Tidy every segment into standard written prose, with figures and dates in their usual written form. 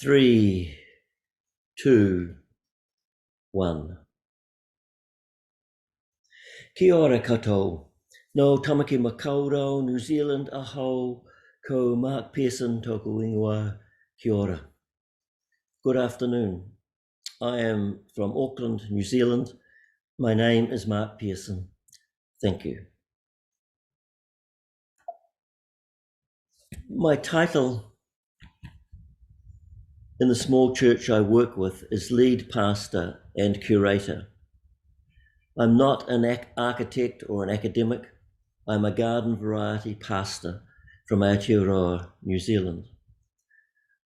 3, 2, 1. Kia ora koutou. No tamaki makaurau, New Zealand aho, ko Mark Pierson toku ingoa. Kia ora. Good afternoon. I am from Auckland, New Zealand. My name is Mark Pierson. Thank you. My title in the small church I work with is lead pastor and curator. I'm not an architect or an academic. I'm a garden variety pastor from Aotearoa, New Zealand.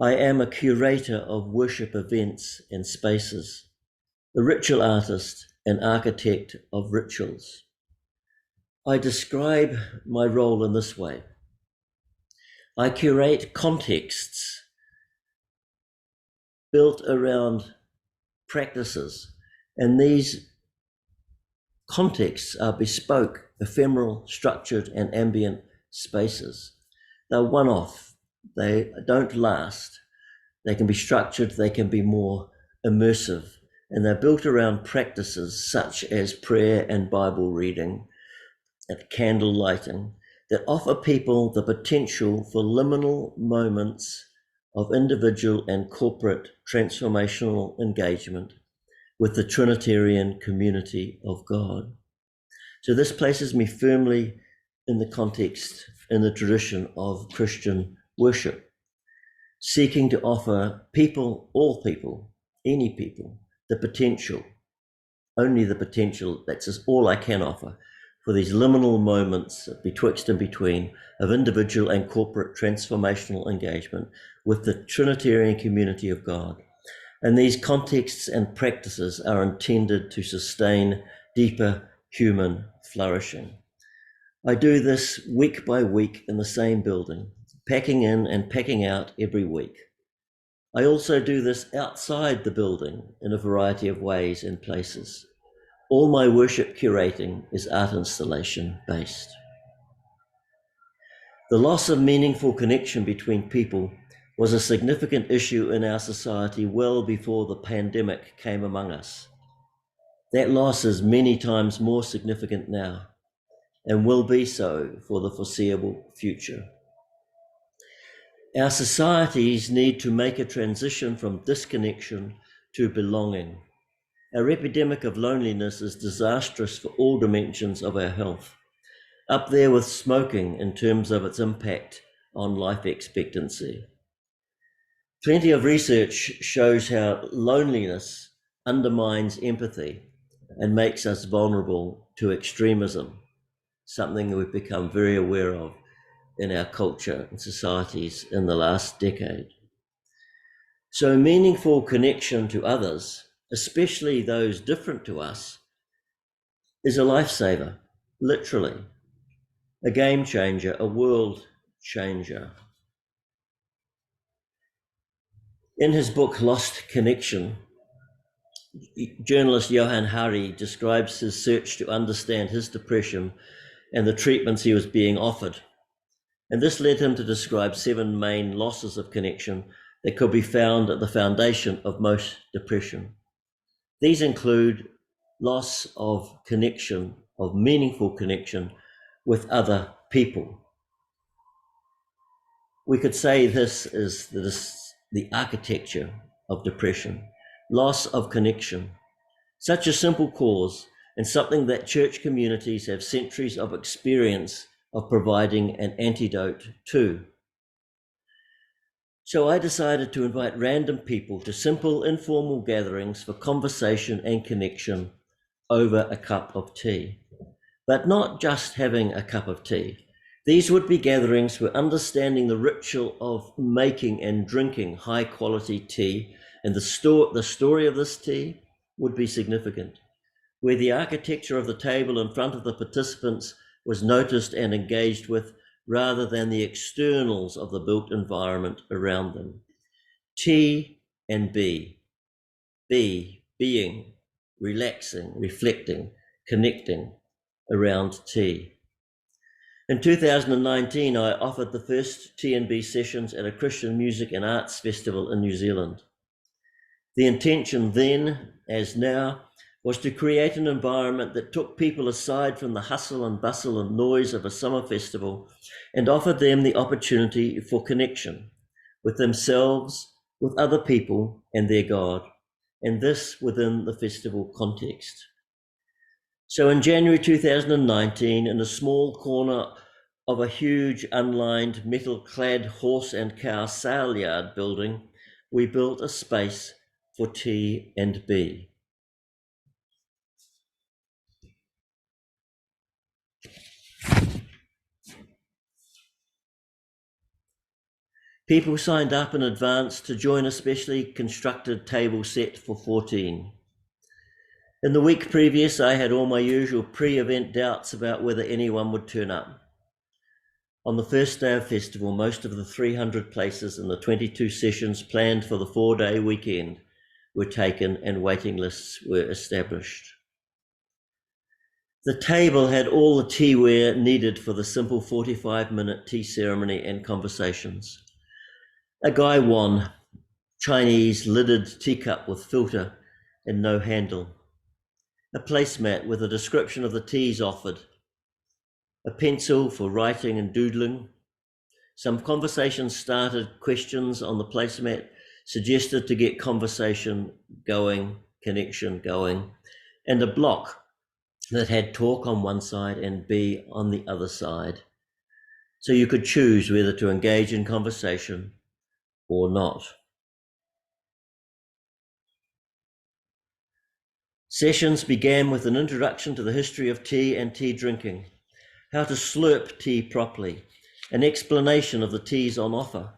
I am a curator of worship events and spaces, a ritual artist and architect of rituals. I describe my role in this way. I curate contexts built around practices, and these contexts are bespoke, ephemeral, structured, and ambient spaces. They're one-off. They don't last. They can be structured, they can be more immersive, and they're built around practices such as prayer and Bible reading and candle lighting that offer people the potential for liminal moments of individual and corporate transformational engagement with the Trinitarian community of God. So this places me firmly in the context, in the tradition of Christian worship, seeking to offer people, all people, any people, the potential, only the potential, that's just all I can offer, for these liminal moments betwixt and between of individual and corporate transformational engagement with the Trinitarian community of God. And these contexts and practices are intended to sustain deeper human flourishing. I do this week by week in the same building, packing in and packing out every week. I also do this outside the building in a variety of ways and places. All my worship curating is art installation based. The loss of meaningful connection between people was a significant issue in our society well before the pandemic came among us. That loss is many times more significant now and will be so for the foreseeable future. Our societies need to make a transition from disconnection to belonging. Our epidemic of loneliness is disastrous for all dimensions of our health, up there with smoking in terms of its impact on life expectancy. Plenty of research shows how loneliness undermines empathy and makes us vulnerable to extremism, something we've become very aware of in our culture and societies in the last decade. So meaningful connection to others, especially those different to us, is a lifesaver, literally, a game changer, a world changer. In his book, Lost Connection, journalist Johann Hari describes his search to understand his depression and the treatments he was being offered. And this led him to describe 7 main losses of connection that could be found at the foundation of most depression. These include loss of connection, of meaningful connection with other people. We could say this is the architecture of depression, loss of connection. Such a simple cause and something that church communities have centuries of experience of providing an antidote to. So I decided to invite random people to simple informal gatherings for conversation and connection over a cup of tea, but not just having a cup of tea. These would be gatherings where understanding the ritual of making and drinking high quality tea and the story of this tea would be significant, where the architecture of the table in front of the participants was noticed and engaged with rather than the externals of the built environment around them. Tea and be, being, relaxing, reflecting, connecting around tea. In 2019, I offered the first T&B sessions at a Christian music and arts festival in New Zealand. The intention then, as now, was to create an environment that took people aside from the hustle and bustle and noise of a summer festival and offered them the opportunity for connection with themselves, with other people and their God, and this within the festival context. So in January 2019, in a small corner of a huge unlined metal-clad horse and cow sale yard building, we built a space for T&B. People signed up in advance to join a specially constructed table set for 14. In the week previous, I had all my usual pre-event doubts about whether anyone would turn up. On the first day of festival, most of the 300 places in the 22 sessions planned for the 4-day weekend were taken and waiting lists were established. The table had all the teaware needed for the simple 45-minute tea ceremony and conversations. A Gai Wan Chinese lidded teacup with filter and no handle. A placemat with a description of the teas offered. A pencil for writing and doodling. Some conversation started questions on the placemat suggested to get conversation going, connection going, and a block that had talk on one side and be on the other side. So you could choose whether to engage in conversation or not. Sessions began with an introduction to the history of tea and tea drinking, how to slurp tea properly, an explanation of the teas on offer,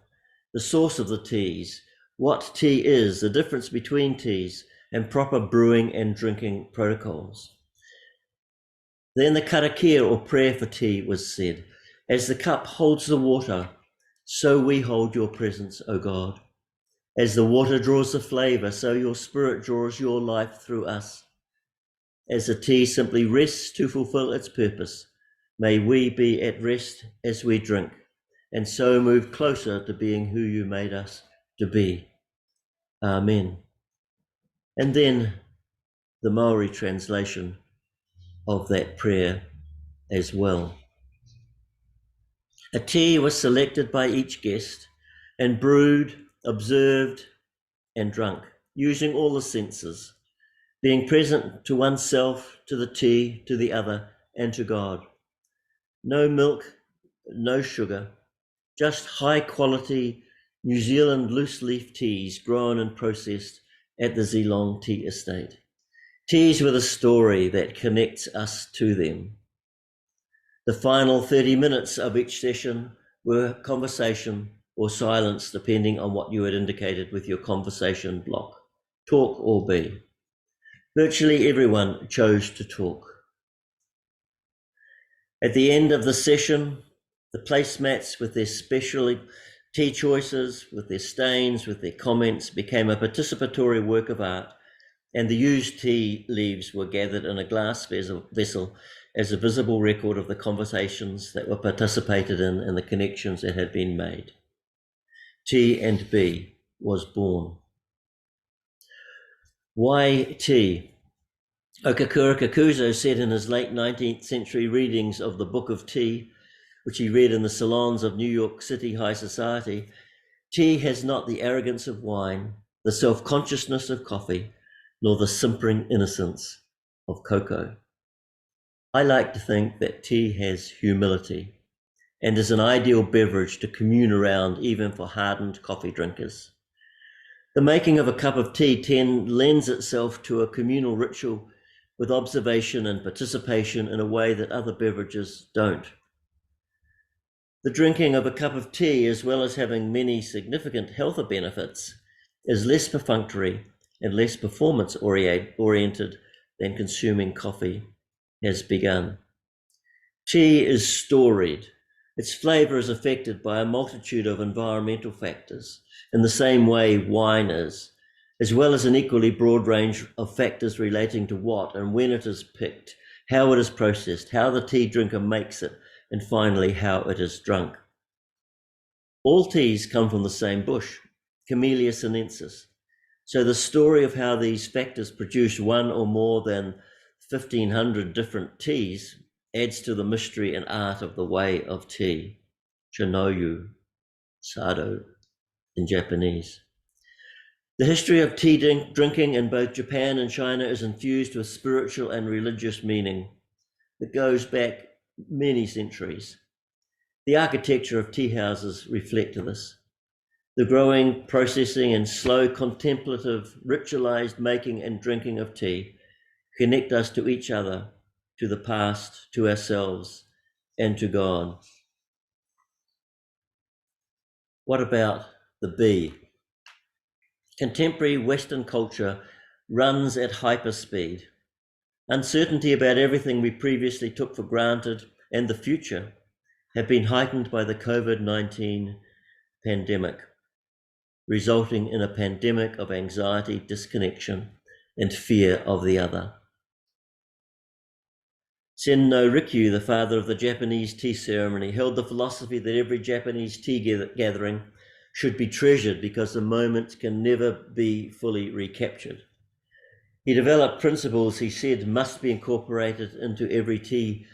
the source of the teas, what tea is, the difference between teas, and proper brewing and drinking protocols. Then the karakia or prayer for tea was said. As the cup holds the water, so we hold your presence, O God. As the water draws the flavor, so your spirit draws your life through us. As the tea simply rests to fulfill its purpose, may we be at rest as we drink, and so move closer to being who you made us to be. Amen. And then the Maori translation of that prayer as well. A tea was selected by each guest and brewed, observed, and drunk, using all the senses, being present to oneself, to the tea, to the other, and to God. No milk, no sugar, just high quality New Zealand loose leaf teas grown and processed at the Geelong Tea Estate. Teas with a story that connects us to them. The final 30 minutes of each session were conversation or silence, depending on what you had indicated with your conversation block, talk or be. Virtually everyone chose to talk. At the end of the session, the placemats with their special tea choices, with their stains, with their comments, became a participatory work of art, and the used tea leaves were gathered in a glass vessel as a visible record of the conversations that were participated in and the connections that had been made. T&B was born. Why tea? Okakura Kakuzo said in his late 19th century readings of the Book of Tea, which he read in the salons of New York City high society, tea has not the arrogance of wine, the self-consciousness of coffee, nor the simpering innocence of cocoa. I like to think that tea has humility and is an ideal beverage to commune around even for hardened coffee drinkers. The making of a cup of tea lends itself to a communal ritual with observation and participation in a way that other beverages don't. The drinking of a cup of tea, as well as having many significant health benefits, is less perfunctory and less performance-oriented than consuming coffee has begun. Tea is storied. Its flavor is affected by a multitude of environmental factors in the same way wine is, as well as an equally broad range of factors relating to what and when it is picked, how it is processed, how the tea drinker makes it, and finally how it is drunk. All teas come from the same bush, Camellia sinensis. So the story of how these factors produce one or more than 1,500 different teas adds to the mystery and art of the way of tea, Chinoyu Sado in Japanese. The history of tea drinking in both Japan and China is infused with spiritual and religious meaning that goes back many centuries. The architecture of tea houses reflect this. The growing, processing, and slow contemplative, ritualized making and drinking of tea connect us to each other, to the past, to ourselves, and to God. What about the bee? Contemporary Western culture runs at hyperspeed. Uncertainty about everything we previously took for granted and the future have been heightened by the COVID-19 pandemic, resulting in a pandemic of anxiety, disconnection, and fear of the other. Sen no Rikyu, the father of the Japanese tea ceremony, held the philosophy that every Japanese tea gathering should be treasured because the moment can never be fully recaptured. He developed principles he said must be incorporated into every tea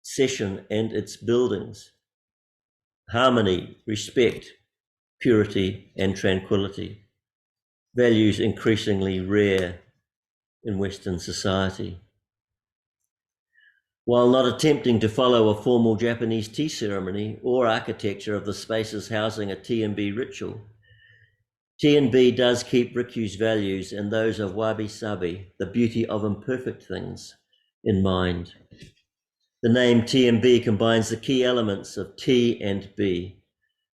session and its buildings: harmony, respect, purity, and tranquility, values increasingly rare in Western society. While not attempting to follow a formal Japanese tea ceremony or architecture of the spaces housing a T&B ritual, T&B does keep Rikyu's values and those of wabi-sabi, the beauty of imperfect things, in mind. The name T&B combines the key elements of T and B.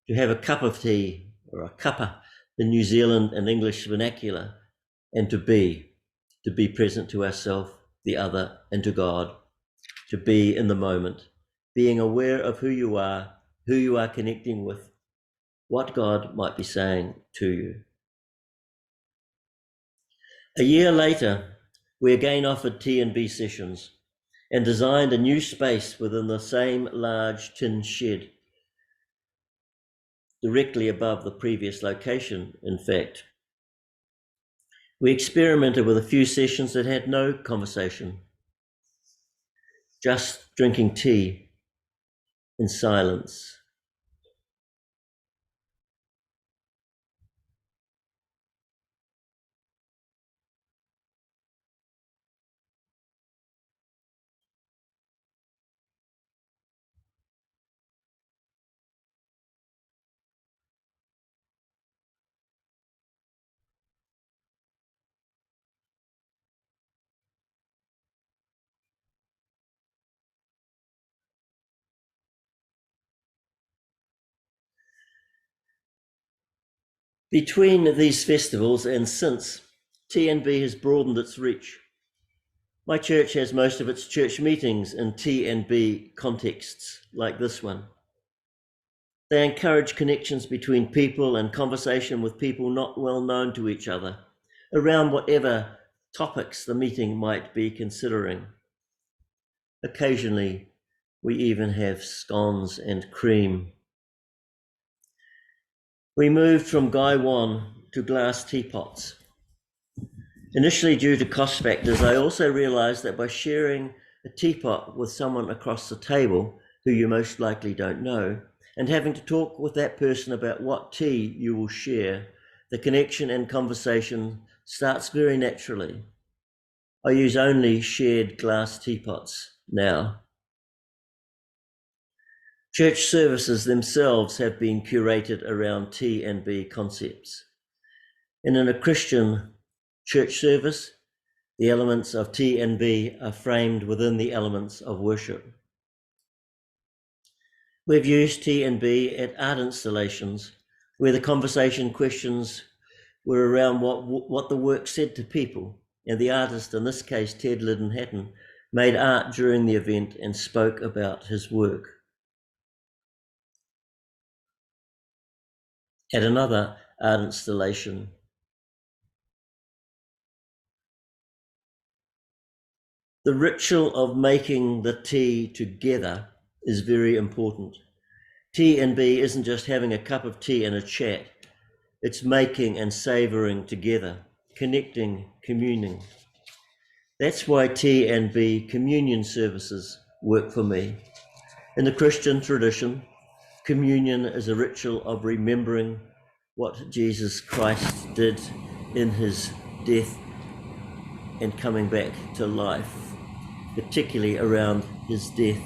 To have a cup of tea, or a cuppa, the New Zealand and English vernacular, and to be present to ourselves, the other, and to God. To be in the moment, being aware of who you are connecting with, what God might be saying to you. A year later, we again offered T&B sessions and designed a new space within the same large tin shed, directly above the previous location, in fact. We experimented with a few sessions that had no conversation, just drinking tea in silence. Between these festivals and since, T&B has broadened its reach. My church has most of its church meetings in T&B contexts like this one. They encourage connections between people and conversation with people not well known to each other around whatever topics the meeting might be considering. Occasionally, we even have scones and cream. We moved from gaiwan to glass teapots. Initially, due to cost factors, I also realized that by sharing a teapot with someone across the table who you most likely don't know, and having to talk with that person about what tea you will share, the connection and conversation starts very naturally. I use only shared glass teapots now. Church services themselves have been curated around T&B concepts. And in a Christian church service, the elements of T&B are framed within the elements of worship. We've used T&B at art installations where the conversation questions were around what the work said to people, and the artist, in this case Ted Liddon-Hatton, made art during the event and spoke about his work. At another art installation, the ritual of making the tea together is very important. T&B isn't just having a cup of tea and a chat. It's making and savouring together, connecting, communing. That's why T&B communion services work for me. In the Christian tradition, communion is a ritual of remembering what Jesus Christ did in his death and coming back to life, particularly around his death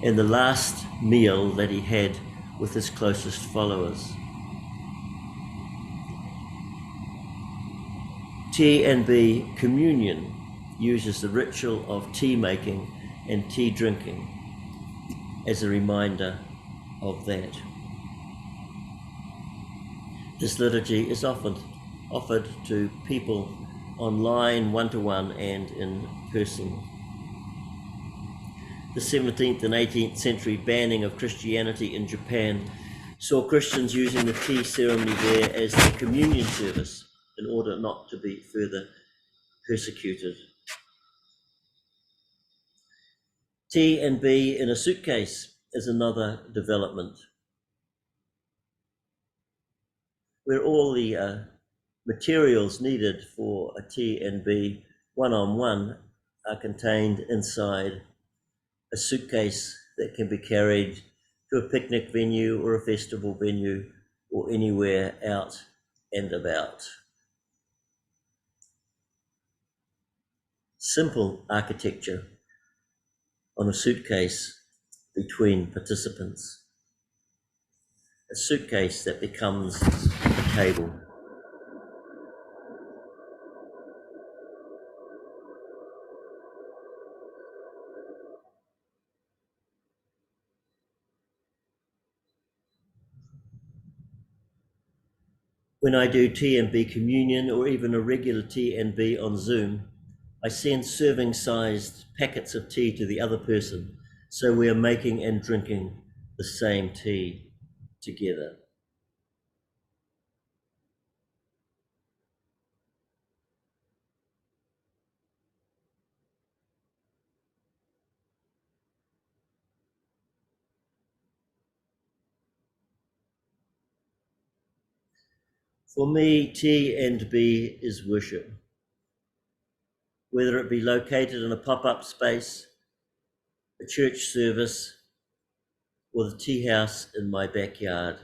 and the last meal that he had with his closest followers. T&B communion uses the ritual of tea making and tea drinking as a reminder of that. This liturgy is often offered to people online, one-to-one, and in person. The 17th and 18th century banning of Christianity in Japan saw Christians using the tea ceremony there as the communion service in order not to be further persecuted. T&B in a suitcase is another development, where all the materials needed for a T&B one-on-one are contained inside a suitcase that can be carried to a picnic venue or a festival venue or anywhere out and about. Simple architecture on a suitcase between participants. A suitcase that becomes a table. When I do T&B communion or even a regular T&B on Zoom, I send serving-sized packets of tea to the other person, so we are making and drinking the same tea together. For me, T&B is worship. Whether it be located in a pop-up space, a church service, or the tea house in my backyard.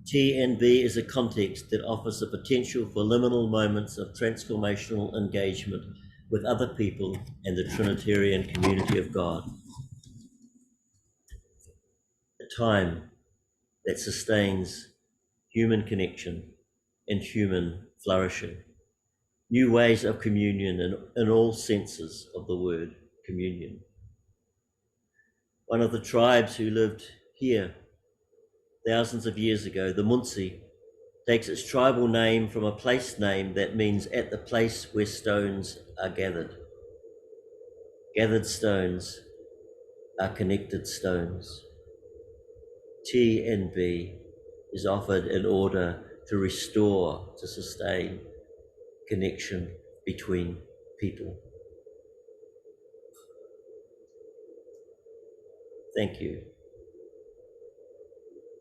T&B is a context that offers the potential for liminal moments of transformational engagement with other people and the Trinitarian community of God. A time that sustains human connection and human flourishing. New ways of communion in all senses of the word communion. One of the tribes who lived here thousands of years ago, the Munsee, takes its tribal name from a place name that means at the place where stones are gathered. Gathered stones are connected stones. T&B is offered in order to restore, to sustain connection between people. Thank you.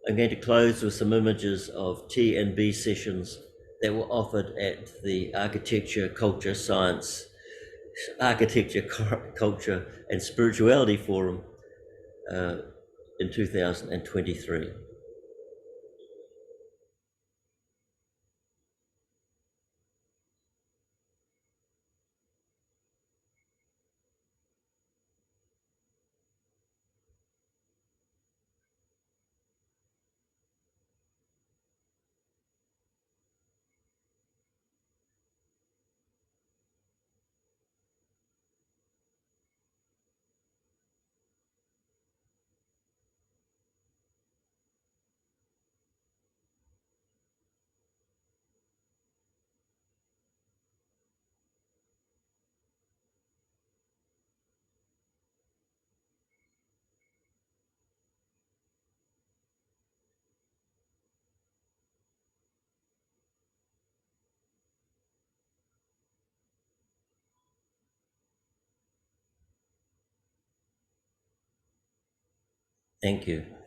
I'm going to close with some images of T&B sessions that were offered at the Architecture, Culture, and Spirituality Forum in 2023. Thank you.